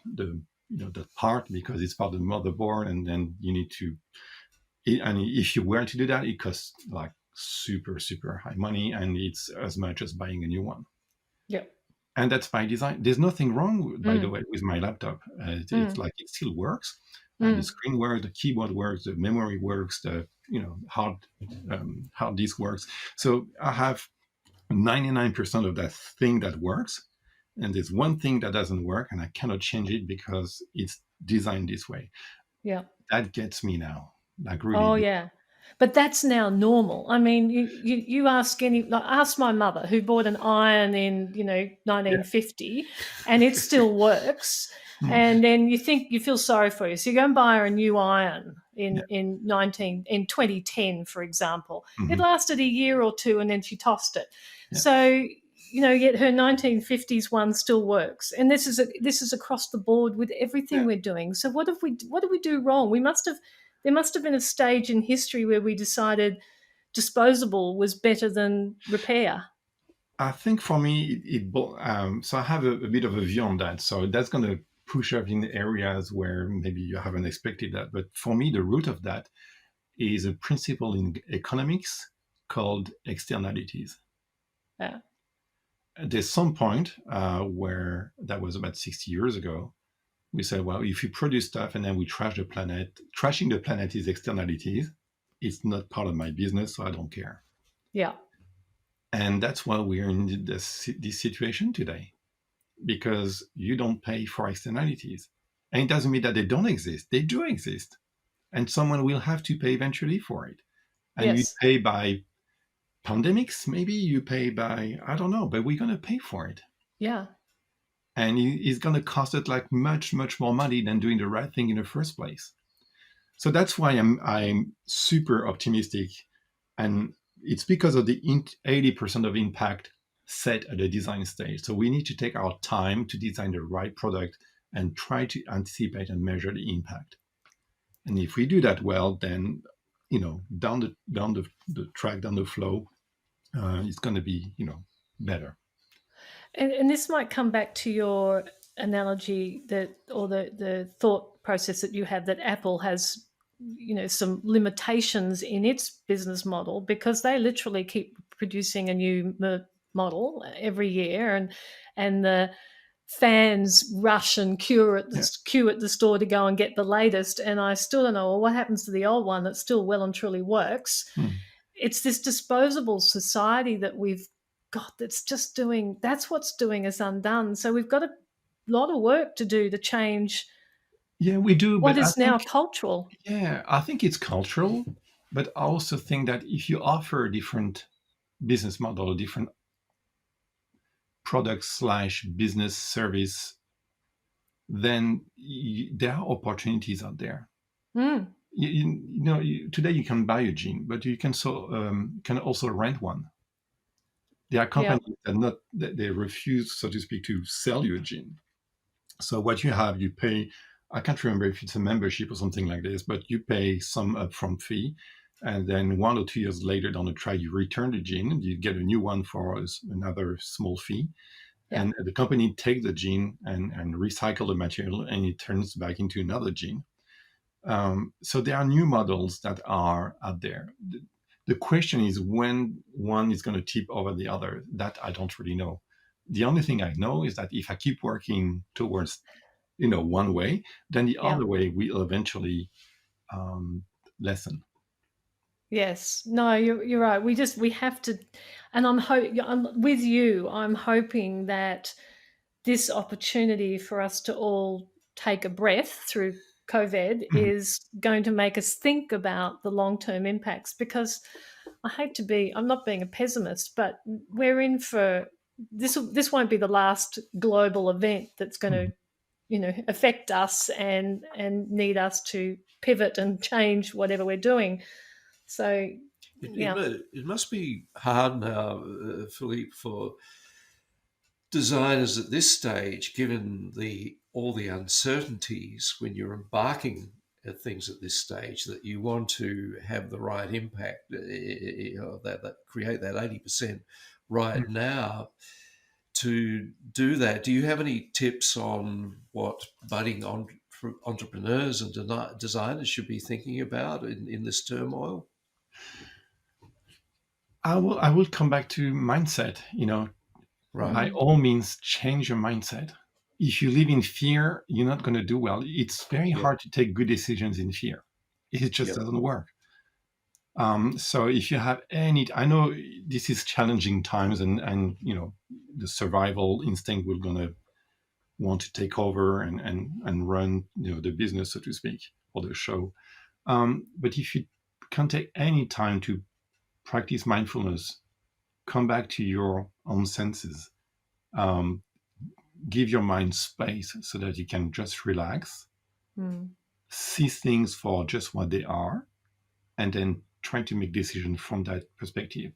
part because it's part of the motherboard, and then you need to. And if you were to do that, it costs like super high money, and it's as much as buying a new one. Yeah. And that's by design. There's nothing wrong, by the Mm. way, with my laptop. It's Mm. like it still works. The Mm. screen works, the keyboard works, the memory works, the hard disk works. So I have 99% of that thing that works, and there's one thing that doesn't work, and I cannot change it because it's designed this way. Yeah. That gets me now, like Oh, really. yeah. But that's now normal. I mean, you ask ask my mother who bought an iron in, Yeah. 1950 and it still works. Hmm. And then you feel sorry for you. So you go and buy her a new iron Yeah. in 2010, for example. It Hmm. lasted a year or two and then she tossed it. Yeah. So, yet her 1950s one still works. And this is across the board with everything Yeah. we're doing. So what did we do wrong? There must have been a stage in history where we decided disposable was better than repair. I think for me, so I have a bit of a view on that. So that's going to push up in areas where maybe you haven't expected that. But for me, the root of that is a principle in economics called externalities. Yeah. There's some point where that was about 60 years ago. We said, well, if you produce stuff and then we trash the planet, trashing the planet is externalities. It's not part of my business, so I don't care. Yeah. And that's why we're in this situation today, because you don't pay for externalities. And it doesn't mean that they don't exist. They do exist. And someone will have to pay eventually for it. And you Yes. pay by pandemics, maybe you pay by, I don't know, but we're going to pay for it. Yeah. And it's going to cost us like much more money than doing the right thing in the first place. So that's why I'm super optimistic, and it's because of the 80% of impact set at the design stage. So we need to take our time to design the right product and try to anticipate and measure the impact. And if we do that well, then down the track, down the flow, it's going to be better. And this might come back to your analogy or the thought process that you have that Apple has, some limitations in its business model because they literally keep producing a new model every year, and the fans rush and queue at Yeah. the store to go and get the latest. And I still don't know, well, what happens to the old one that still well and truly works? Hmm. It's this disposable society that we've got that's what's doing us undone. So we've got a lot of work to do to change Yeah, we do, what but is now cultural. I think it's cultural, but I also think that if you offer a different business model, a different product slash business service, then there are opportunities out there. Mm. Today you can buy a gene, but you can also rent one. There are Yeah. companies that they refuse, so to speak, to sell you a gene. So what you pay. I can't remember if it's a membership or something like this, but you pay some upfront fee, and then 1 or 2 years later down the track, you return the gene, and you get a new one for another small fee. Yeah. And the company takes the gene and recycle the material, and it turns back into another gene. So there are new models that are out there. The question is when one is going to tip over the other. That I don't really know. The only thing I know is that if I keep working towards, one way, then the Yeah. other way will eventually lessen. Yes. No, you're right. We have to, and I'm with you. I'm hoping that this opportunity for us to all take a breath through COVID Mhm. is going to make us think about the long-term impacts, because I'm not being a pessimist, but we're in for this won't be the last global event that's going Mhm. to, affect us and need us to pivot and change whatever we're doing. So, yeah. It must be hard now, Philippe, for designers at this stage, given the all the uncertainties when you're embarking at things at this stage, that you want to have the right impact, that create that 80% right Mhm. now. To do that, do you have any tips on what budding entrepreneurs and designers should be thinking about in this turmoil? I will come back to mindset. Right. By Mm, all means, change your mindset. If you live in fear, you're not going to do well. It's very Yep. hard to take good decisions in fear. It just Yep. doesn't work. So if you have I know this is challenging times, and the survival instinct will gonna want to take over and run the business, so to speak, or the show. But if you can take any time to practice mindfulness, come back to your own senses, um, give your mind space so that you can just relax, mm, see things for just what they are, and then try to make decisions from that perspective.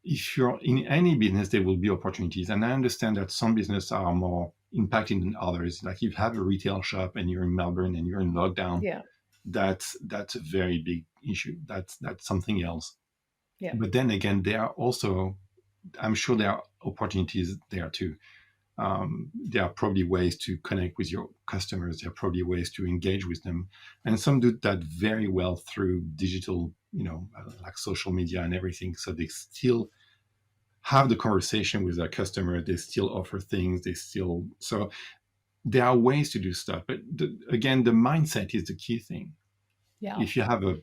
If you're in any business, there will be opportunities. And I understand that some businesses are more impacted than others. Like if you have a retail shop and you're in Melbourne and you're in lockdown, yeah. that's a very big issue. That's something else. Yeah. But then again, there are also, I'm sure there are opportunities there too. There are probably ways to connect with your customers. There are probably ways to engage with them, and some do that very well through digital, like social media and everything. So they still have the conversation with their customer. They still offer things. So there are ways to do stuff. But again, the mindset is the key thing. Yeah. If you have a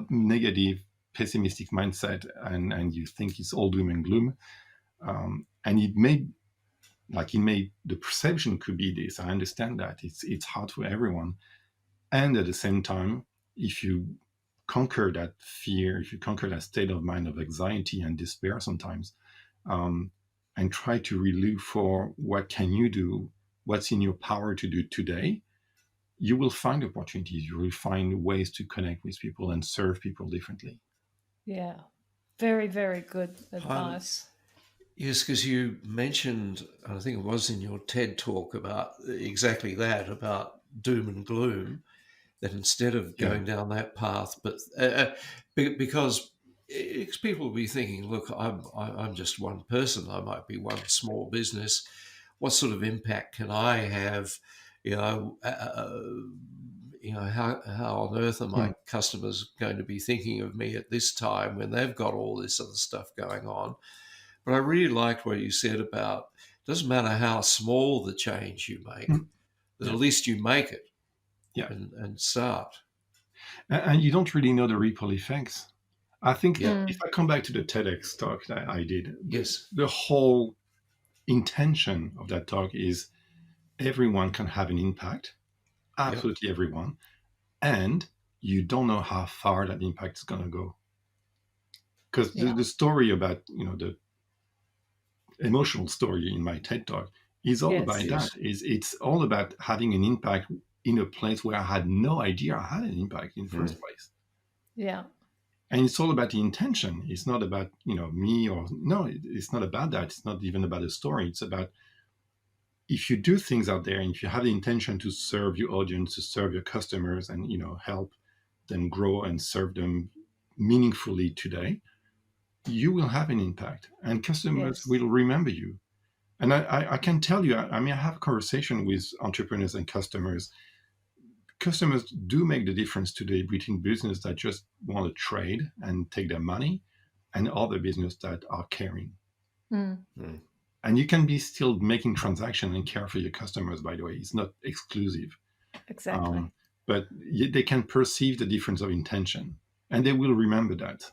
negative, pessimistic mindset and you think it's all doom and gloom, and the perception could be this. I understand that it's hard for everyone. And at the same time, if you conquer that fear, if you conquer that state of mind of anxiety and despair sometimes, um, and try to really look for what can you do, what's in your power to do today, you will find opportunities. You will find ways to connect with people and serve people differently. Yeah. Very, very good Um, advice. yes, because you mentioned, I think it was in your TED talk, about exactly that, about doom and gloom, that instead of Yeah. going down that path, but because people will be thinking, look, I'm just one person. I might be one small business. What sort of impact can I have? You know, how on earth are my Mm. customers going to be thinking of me at this time when they've got all this other stuff going on? But I really liked what you said about it doesn't matter how small the change you make, Mm. that at Yeah. least you make it Yeah. and start. And you don't really know the ripple effects. I think Yeah. if Mm, I come back to the TEDx talk that I did, Yes. the whole intention of that talk is everyone can have an impact, Yep. absolutely everyone, and you don't know how far that impact is going to go. Because the, yeah. the story about the emotional story in my TED talk is all about Yes. that. Yes. It's all about having an impact in a place where I had no idea I had an impact in the Mm. first place. Yeah. And it's all about the intention. It's not about me, or no, it's not about that. It's not even about the story. It's about, if you do things out there and if you have the intention to serve your audience, to serve your customers, and help them grow and serve them meaningfully today, you will have an impact and customers Yes. will remember you. And I can tell you, I mean, I have a conversation with entrepreneurs and customers. Customers do make the difference today between business that just want to trade and take their money and other business that are caring. Mm, Mm. And you can be still making transaction and care for your customers, by the way. It's not exclusive. exactly. Um, but they can perceive the difference of intention. and they will remember that.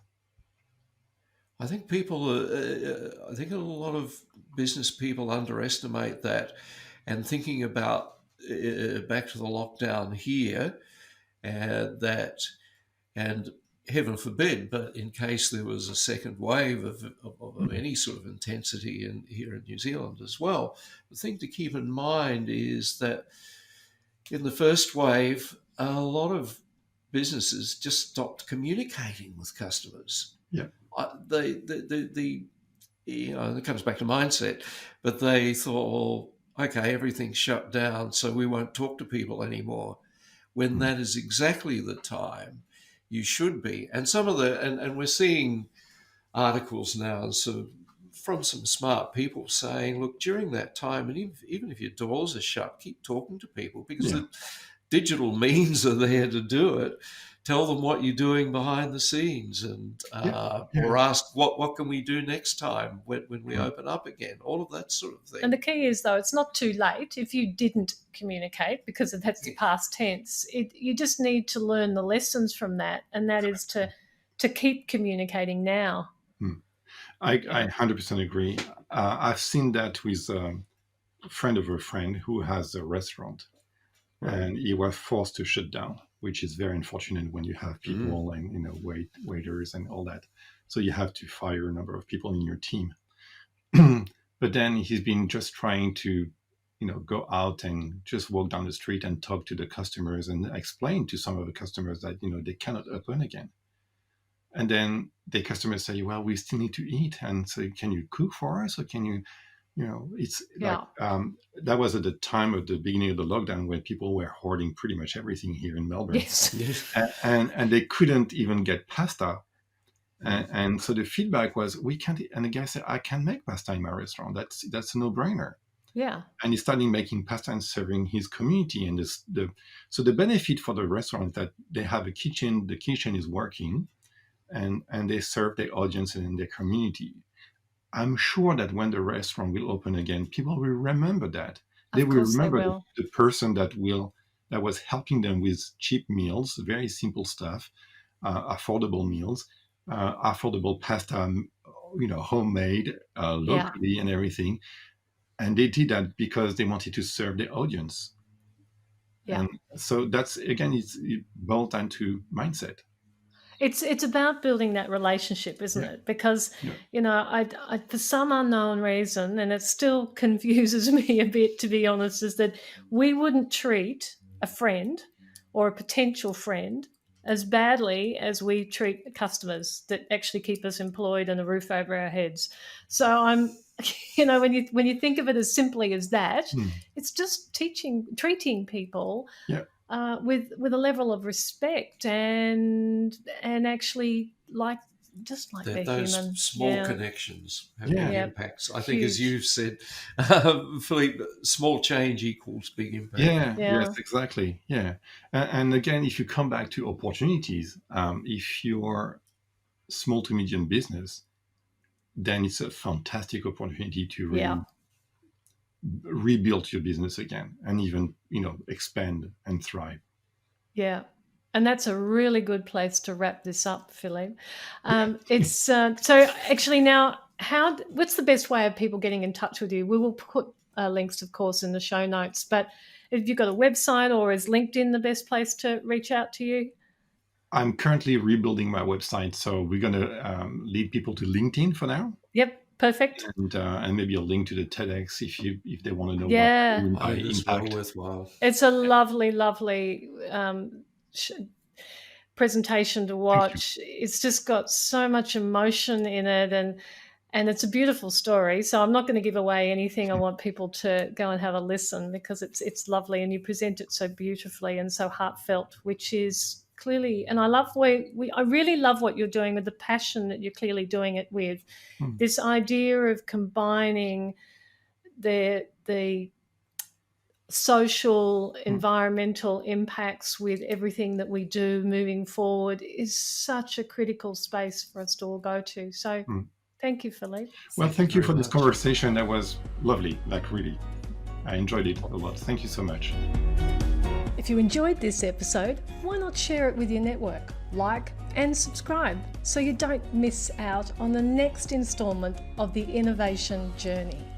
I think I think a lot of business people underestimate that, and thinking about back to the lockdown here, that, and heaven forbid, but in case there was a second wave of any sort of intensity here in New Zealand as well, the thing to keep in mind is that in the first wave, a lot of businesses just stopped communicating with customers. Yeah. The it comes back to mindset, but they thought, well, okay, everything's shut down, so we won't talk to people anymore. When Mm. that is exactly the time you should be. And some of and we're seeing articles now, so from some smart people saying, look, during that time, and even if your doors are shut, keep talking to people, because Yeah. the digital means are there to do it. Tell them what you're doing behind the scenes, and Yeah. Yeah. or ask what can we do next time when we Mm. open up again. All of that sort of thing. And the key is, though, it's not too late if you didn't communicate, because that's the past tense. You just need to learn the lessons from that, and that is to keep communicating now. Mm. I 100% agree. I've seen that with a friend of a friend who has a restaurant, Right. and he was forced to shut down, which is very unfortunate when you have people and waiters and all that. So you have to fire a number of people in your team. But then he's been just trying to, go out and just walk down the street and talk to the customers and explain to some of the customers that, they cannot open again. And then the customers say, well, we still need to eat. And so can you cook for us? Or can you, it's like, that was at the time of the beginning of the lockdown when people were hoarding pretty much everything here in Melbourne. Yes. And they couldn't even get pasta. And so the feedback was, we can't, and the guy said, I can make pasta in my restaurant. That's a no-brainer. Yeah. And he started making pasta and serving his community. And so the benefit for the restaurant is that they have a kitchen, the kitchen is working, and they serve their audience and their community. I'm sure that when the restaurant will open again, people will remember that. They will remember the person that was helping them with cheap meals, very simple stuff, affordable meals, affordable pasta, homemade, locally and everything. And they did that because they wanted to serve their audience. Yeah. And so that's, again, it boils down to mindset. It's about building that relationship, isn't it? Because, I for some unknown reason, and it still confuses me a bit, to be honest, is that we wouldn't treat a friend or a potential friend as badly as we treat customers that actually keep us employed and a roof over our heads. So I'm, when you think of it as simply as that, it's just treating people with a level of respect and actually just like they're those human. Small connections have big impacts. I think, Huge. as you've said, Philippe, small change equals big impact. Yes, exactly. Yeah. And again, if you come back to opportunities, if you're small to medium business, then it's a fantastic opportunity to really rebuild your business again and even, expand and thrive. Yeah. And that's a really good place to wrap this up, Philippe. It's so actually now, what's the best way of people getting in touch with you? We will put links, of course, in the show notes. But have you got a website, or is LinkedIn the best place to reach out to you? I'm currently rebuilding my website, so we're going to lead people to LinkedIn for now. Yep. Perfect. And maybe a link to the TEDx if they want to know what impact. Worthwhile. It's a lovely, lovely presentation to watch. It's just got so much emotion in it, and it's a beautiful story. So I'm not going to give away anything. I want people to go and have a listen, because it's lovely, and you present it so beautifully and so heartfelt, which is clearly, and I really love what you're doing with the passion that you're clearly doing it with. This idea of combining the social, environmental impacts with everything that we do moving forward is such a critical space for us to all go to. So thank you, Philippe. Well, thank you for this conversation. That was lovely, really. I enjoyed it a lot. Thank you so much. If you enjoyed this episode, why not share it with your network? Like and subscribe so you don't miss out on the next instalment of the innovation journey.